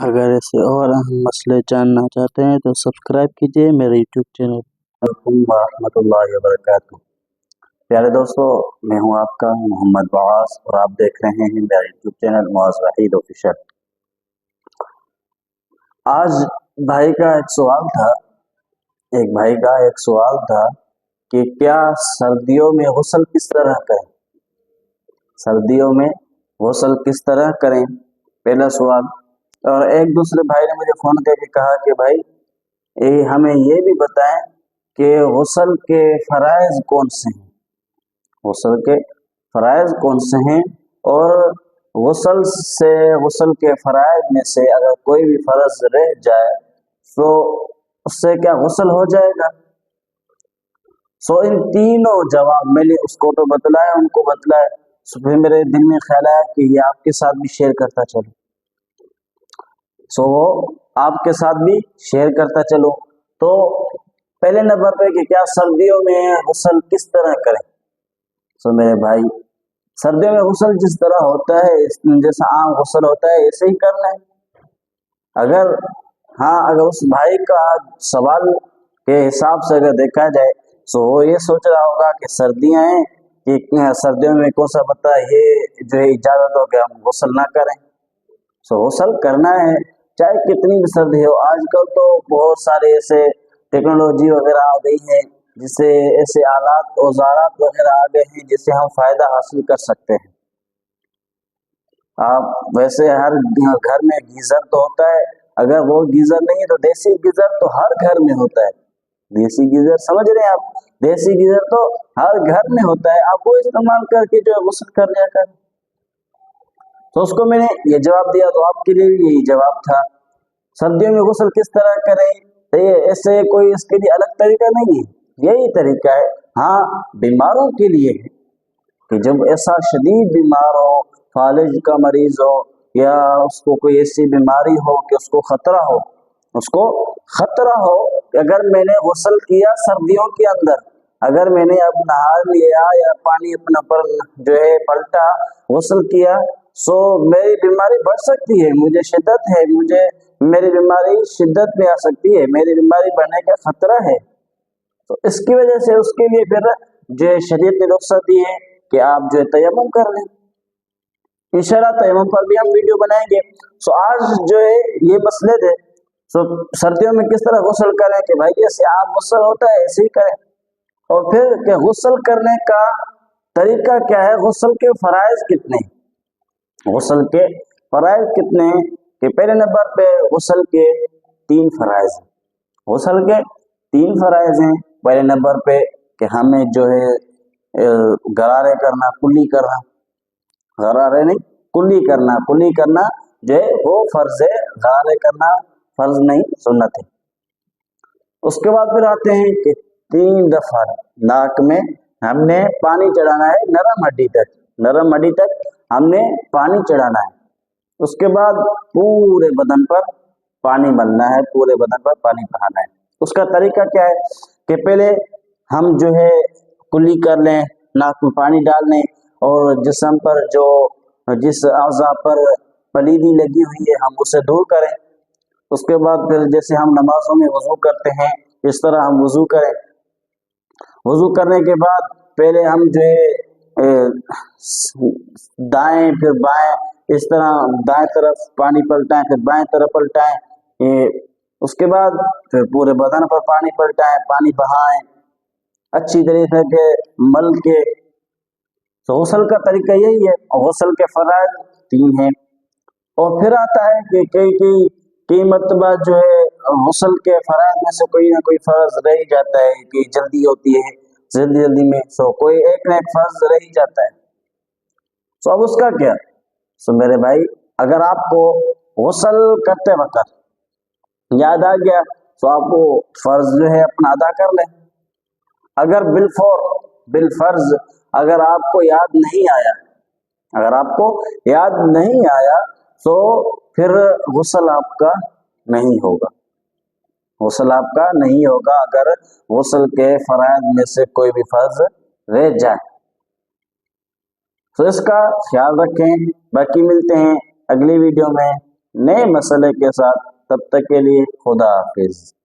अगर ऐसे और अहम मसले जानना चाहते हैं तो सब्सक्राइब कीजिए मेरे यूट्यूब चैनल रहमतुल्लाहि व बरकातहू। प्यारे दोस्तों, मैं हूं आपका मोहम्मद बास और आप देख रहे हैं मेरा YouTube channel Muaz Waheed official. आज भाई का एक सवाल था कि क्या सर्दियों में गुस्ल किस तरह करें। सर्दियों में गुस्ल किस तरह करें, पहला सवाल। और एक दूसरे भाई ने मुझे फ़ोन करके कहा कि भाई हमें ये भी बताएं कि गुस्ल के फ़राइज़ कौन से हैं, गुस्ल के फ़राइज़ कौन से हैं, और गुस्ल के फ़राइज़ में से अगर कोई भी फ़र्ज़ रह जाए तो उससे क्या गुस्ल हो जाएगा। इन तीनों जवाब मैंने उसको तो बतलाया, उनको बतलाया। फिर मेरे दिल में ख्याल आया कि ये आपके साथ भी शेयर करता चलूं, आपके साथ भी शेयर करता चलो। तो पहले नंबर पे कि क्या सर्दियों में गुस्ल किस तरह करें। मेरे भाई, सर्दियों में गुस्ल जिस तरह होता है, जैसा आम गुस्ल होता है ऐसे ही करना है। अगर उस भाई का सवाल के हिसाब से अगर देखा जाए तो वो ये सोच रहा होगा कि सर्दियां हैं, कि सर्दियों में कौन सा पता ये जो है इजाजत हो कि हम गुस्ल ना करें। गुस्ल करना है चाहे कितनी भी सर्दी हो। आजकल तो बहुत सारे ऐसे टेक्नोलॉजी वगैरह आ गई है, जिससे ऐसे आलात औजारात वगैरह आ गए हैं जिससे हम फायदा हासिल कर सकते हैं। आप वैसे हर घर में गीजर तो होता है, अगर वो गीजर नहीं है तो देसी गीजर तो हर घर में होता है। देसी गीजर समझ रहे हैं आप, देसी गीजर तो हर घर में होता है, आप वो इस्तेमाल करके जो है गुस्ल कर लिया करें। तो उसको मैंने ये जवाब दिया, तो आपके लिए भी यही जवाब था। सर्दियों में गुस्ल किस तरह करें, तो ये ऐसे कोई इसके लिए अलग तरीका नहीं है, यही तरीका है। हाँ, बीमारों के लिए है कि जब ऐसा शदीद बीमार हो, फालिज का मरीज हो, या उसको कोई ऐसी बीमारी हो कि उसको खतरा हो कि अगर मैंने गुस्ल किया सर्दियों के अंदर, अगर मैंने अब नहा लिया या पानी अपना पर जो है पलटा, गुस्ल किया, सो मेरी बीमारी बढ़ सकती है, मुझे शिद्दत है, मेरी बीमारी शिद्दत में आ सकती है, मेरी बीमारी बढ़ने का खतरा है। तो इसकी वजह से उसके लिए फिर जो शरीयत ने रुख्सत दी है कि आप जो है तयम्मुम कर लें। इंशाल्लाह तयम्मुम पर भी हम वीडियो बनाएंगे। आज जो है ये मसले थे। सर्दियों में किस तरह गुस्ल करें कि भाई जैसे आम गुस्ल होता है ऐसे ही करें। और फिर कि गुस्ल करने का तरीका क्या है, गुस्ल के फराइज कितने, गुस्ल के फराइज कितने हैं कि पहले नंबर पे गुस्ल के 3 फराइज हैं। गुस्ल के 3 फराइज हैं। पहले नंबर पे कि हमें जो है गरारे करना, कुल्ली करना, गरारे नहीं कुल्ली करना जो है वो फर्ज है, गरारे करना फर्ज नहीं, सुन्नत है। उसके बाद फिर आते हैं कि 3 दफा नाक में हमने पानी चढ़ाना है, नरम हड्डी तक हमने पानी चढ़ाना है। उसके बाद पूरे बदन पर पानी मलना है, पूरे बदन पर पानी बहाना है। उसका तरीका क्या है कि पहले हम जो है कुल्ली कर लें, नाक में पानी डाल लें, और जिस्म पर जिस अज़ा पर पलीदी लगी हुई है हम उसे दूर करें। उसके बाद फिर जैसे हम नमाजों में वज़ू करते हैं इस तरह हम वज़ू करें। वज़ू करने के बाद पहले हम जो है दाएं फिर बाएं, इस तरह दाएं तरफ पानी पलटाएं, फिर बाएं तरफ पलटाएं। उसके बाद फिर पूरे बदन पर पानी पलटाएं, पानी बहाएं अच्छी तरीके के मल के। तो गुस्ल का तरीका यही है। और गुस्ल के फराइज़ 3 हैं। और फिर आता है कि कई मरतबा जो है गुस्ल के फराइज़ में से कोई ना कोई फर्ज रह ही जाता है, कि जल्दी होती है, जल्दी में कोई एक ना एक फर्ज रह ही जाता है। अब उसका क्या। मेरे भाई, अगर आपको गुस्ल करते वक्त याद आ गया तो आप वो फर्ज जो है अपना अदा कर लें। अगर बिलफर्ज अगर आपको याद नहीं आया तो फिर गुस्ल आपका नहीं होगा, अगर गुस्ल के फराइज़ में से कोई भी फर्ज रह जाए। तो इसका ख्याल रखें। बाकी मिलते हैं अगली वीडियो में। نئے مسئلے کے ساتھ، تب تک کے لیے خدا حافظ۔